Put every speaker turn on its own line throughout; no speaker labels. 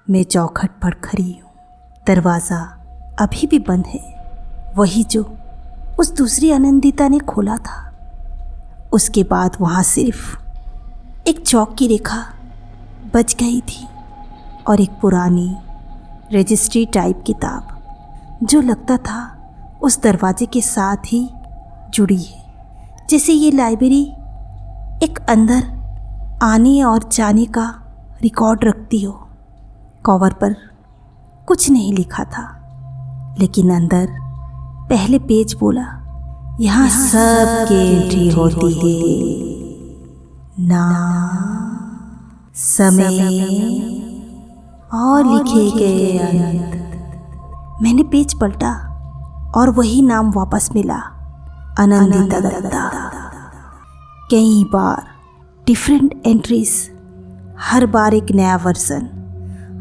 मैं चौखट पर खड़ी हूँ। दरवाज़ा अभी भी बंद है, वही जो उस दूसरी आनंदिता ने खोला था। उसके बाद वहाँ सिर्फ एक चौक की रेखा बच गई थी और एक पुरानी रजिस्ट्री टाइप किताब जो लगता था उस दरवाजे के साथ ही जुड़ी है, जैसे ये लाइब्रेरी एक अंदर आने और जाने का रिकॉर्ड रखती हो। कवर पर कुछ नहीं लिखा था, लेकिन अंदर पहले पेज बोला, यहाँ सब एंट्री होती है, नाम, समय और लिखे गए अंत। मैंने पेज पलटा और वही नाम वापस मिला, आनंदिता दत्ता। कई बार डिफरेंट एंट्रीज, हर बार एक नया वर्जन,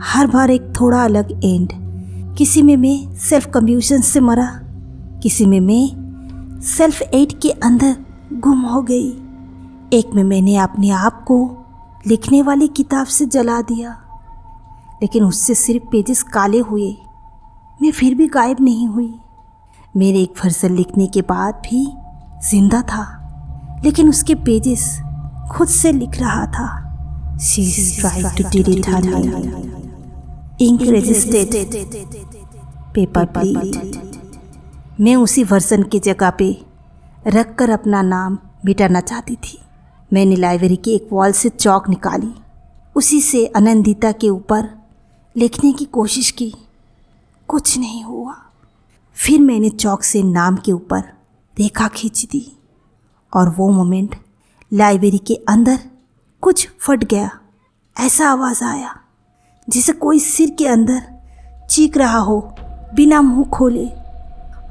हर बार एक थोड़ा अलग एंड। किसी में मैं सेल्फ कंफ्यूजन से मरा, किसी में मैं सेल्फ एड के अंदर गुम हो गई, एक में मैंने अपने आप को लिखने वाली किताब से जला दिया, लेकिन उससे सिर्फ पेजेस काले हुए, मैं फिर भी गायब नहीं हुई। मेरे एक वर्जन लिखने के बाद भी जिंदा था, लेकिन उसके पेजेस खुद से लिख रहा था। She is trying to delete her name. Ink resisted, paper bleed. मैं उसी वर्जन की जगह पे रख कर अपना नाम मिटाना चाहती थी। मैंने लाइब्रेरी की एक वॉल से चौक निकाली, उसी से आनंदिता के ऊपर लिखने की कोशिश की, कुछ नहीं हुआ। फिर मैंने चौक से नाम के ऊपर रेखा खींच दी और वो मोमेंट लाइब्रेरी के अंदर कुछ फट गया। ऐसा आवाज़ आया जैसे कोई सिर के अंदर चीख रहा हो बिना मुंह खोले,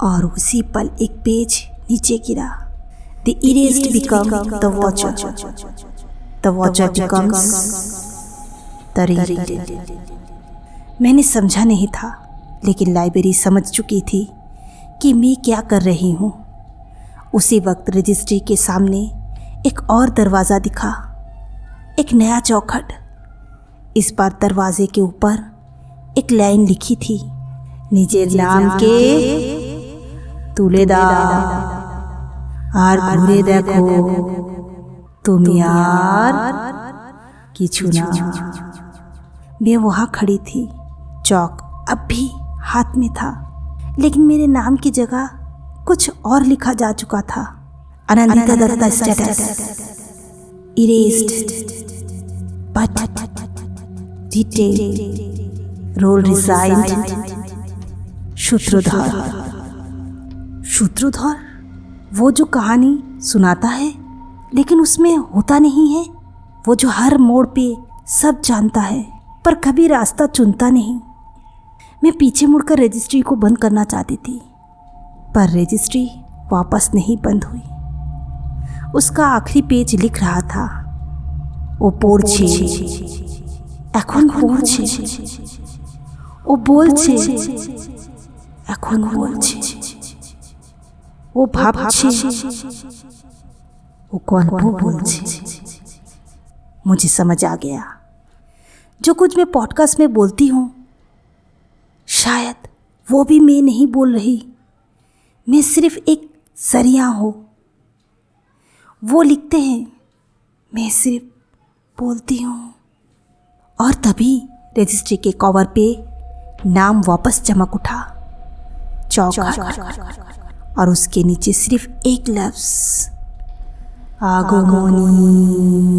और उसी पल एक पेज नीचे गिरा। The erased become the watcher. The watcher becomes the reader. मैंने समझा नहीं था, लेकिन लाइब्रेरी समझ चुकी थी कि मैं क्या कर रही हूँ। उसी वक्त रजिस्ट्री के सामने एक और दरवाज़ा दिखा, एक नया चौखट। इस बार दरवाजे के ऊपर एक लाइन लिखी थी, निजेर नाम के तुलेदार আর ঘুরে দেখো তুমি আর কিছু না। मैं वहाँ खड़ी थी, चौक अब भी हाथ में था, लेकिन मेरे नाम की जगह कुछ और लिखा जा चुका था। Anandita Datta status erased but detail, role resigned, सूत्रधार। सूत्रधार वो जो कहानी सुनाता है लेकिन उसमें होता नहीं है, वो जो हर मोड़ पे सब जानता है पर कभी रास्ता चुनता नहीं। मैं पीछे मुड़कर रजिस्ट्री को बंद करना चाहती थी, पर रजिस्ट्री वापस नहीं बंद हुई। उसका आखिरी पेज लिख रहा था, ও পড়ছে, এখন পড়ছে, ও বলছে, এখন বলছে, ও ভাবছে, ও গল্প বলছে। मुझे समझ आ गया, जो कुछ मैं पॉडकास्ट में बोलती हूँ शायद वो भी मैं नहीं बोल रही, मैं सिर्फ एक जरिया हूँ। वो लिखते हैं, मैं सिर्फ बोलती हूँ। और तभी रजिस्ट्री के कवर पे नाम वापस चमक उठा, चौखट, और उसके नीचे सिर्फ एक लफ्ज़, आगमनी।